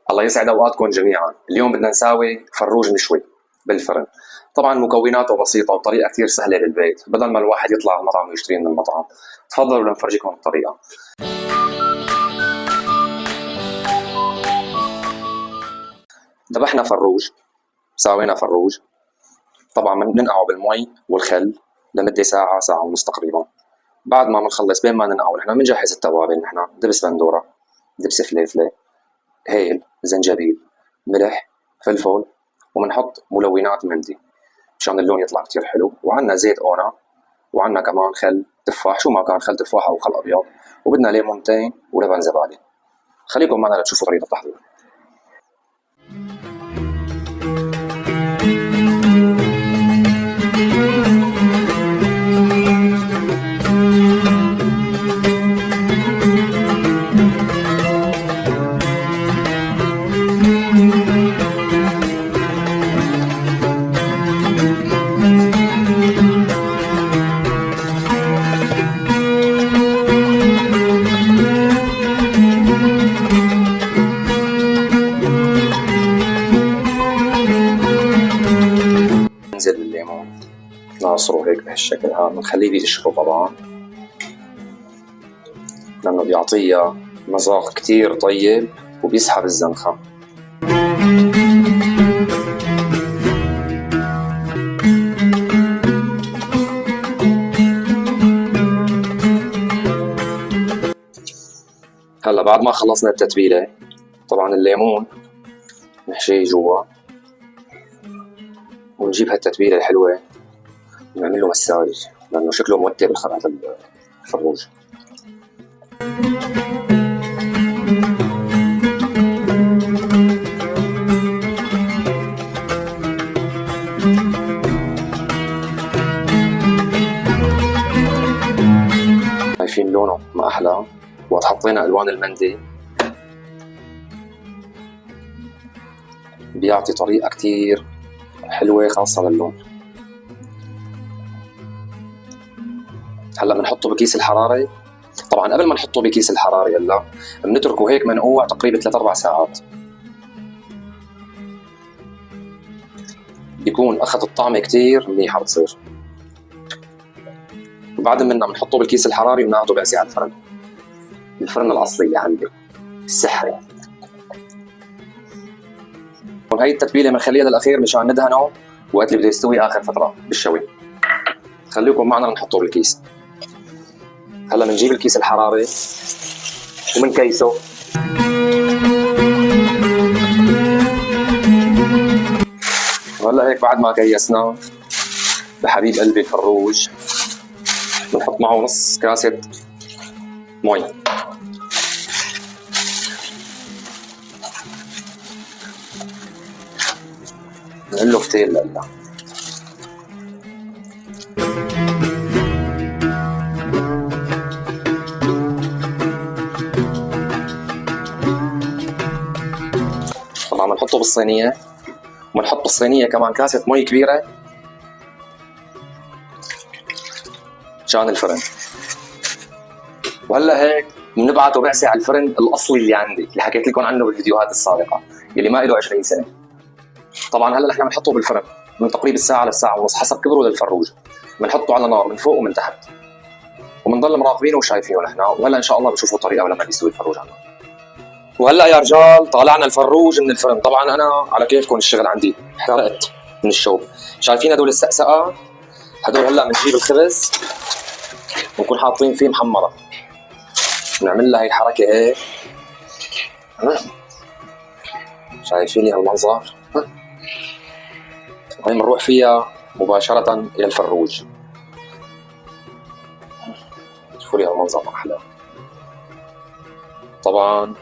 الله يسعد اوقاتكم جميعا. اليوم بدنا نساوي فروج مشوي بالفرن. طبعا مكوناته بسيطه وطريقه كثير سهله بالبيت، بدل ما الواحد يطلع على المطعم ويشتري من المطعم. تفضلوا لنفرجيكم الطريقه. ذبحنا فروج، ساوينا فروج. طبعا بننقعه بالمي والخل لمده ساعه، ساعه ونص تقريبا. بعد ما بنخلص بين ما ننقعه نحن بنجهز التوابل. نحن دبس بندوره، دبس فليفله، هيل، زنجبيل، ملح، فلفل، وبنحط ملونات مندي مشان اللون يطلع كتير حلو. وعنا زيت اونا، وعنا كمان خل تفاح، شو ما كان، خل تفاح او خل ابيض، وبدنا ليمونتين ولبن زبادي. خليكم معنا لتشوفوا طريقه التحضير. ننزل بالليمون، نعصره هيك بهالشكل هذا، بنخليه يقشره طبعا لأنه بيعطيها مذاق كتير طيب وبيسحب الزنخة. هلا بعد ما خلصنا التتبيلة، طبعا الليمون نحشيه جوا، ونجيب هالتتبيلة الحلوة ونعمل له مساج لأنه شكله مودي بالخبز الفروج. شايفين لونه ما أحلى؟ وقت حطينا ألوان المندي بيعطي طريقة كتير حلوة خاصة للون. هلا بنحطه بكيس الحراري. طبعا قبل ما نحطه بكيس الحراري هلا بنتركه هيك منقوع تقريبا 3-4 ساعات، بيكون اخذ الطعم كتير منيحة بتصير. وبعد منا بنحطه بالكيس الحراري وبناخده بعزي على الفرن، الفرن الاصلي اللي عندي السحري. وهي التتبيله بنخليها للاخير مشان ندهنه وقت اللي بده يستوي اخر فتره بالشوي. خليكم معنا نحطه بالكيس. هلا بنجيب الكيس الحراري وبنكيسه. وهلا هيك بعد ما كيسناه بحبيب قلبي الفروج بنحط معه نص كاسه مي. نقول له فتيل لقلنا. طبعا بنحطه بالصينية، وبنحط بالصينية كمان كاسة مي كبيرة مشان الفرن. وهلا هيك بنبعته بعثة على الفرن الأصلي اللي عندي، اللي حكيت لكم عنه بالفيديوهات السابقة، اللي ما له 20 سنة. طبعا هلا نحن بنحطه بالفرن من تقريبا ساعة لساعة ونص حسب كبره للفروج. بنحطه على نار من فوق ومن تحت، وبنضل مراقبينه وشايفينه نحن. وهلا ان شاء الله بنشوفوا الطريقة ولما يستوي الفروج عنا. وهلا يا رجال طالعنا الفروج من الفرن. طبعا انا على كيفكم الشغل عندي حرقت من الشوب. شايفين هدول السقسقة؟ هدول هلا بنجيب الخبز ونكون حاطين فيه محمرة، بنعمل لها هي الحركة هيك. شايفين هالمنظر؟ هاي بنروح فيها مباشرة إلى الفروج. شوفوا لي هالمنظر ما أحلى. طبعا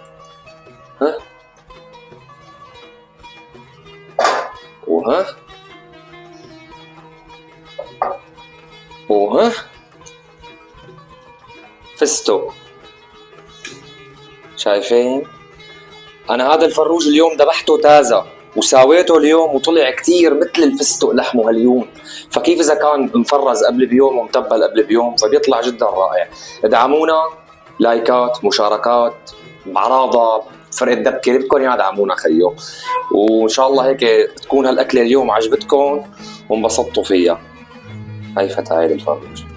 وها فستو. شايفين؟ أنا هذا الفروج اليوم ذبحته تازة وساويته اليوم وطلع كتير مثل الفستق لحمه هاليوم. فكيف إذا كان مفرز قبل بيوم ومتبل قبل بيوم فبيطلع جدا رائع. ادعمونا لايكات، مشاركات، بعراضة، فرق الدبكه بدكم يدعمونا خيو. وان شاء الله هيك تكون هالاكله اليوم عجبتكم وانبسطتوا فيها. هاي فتايل الفرج.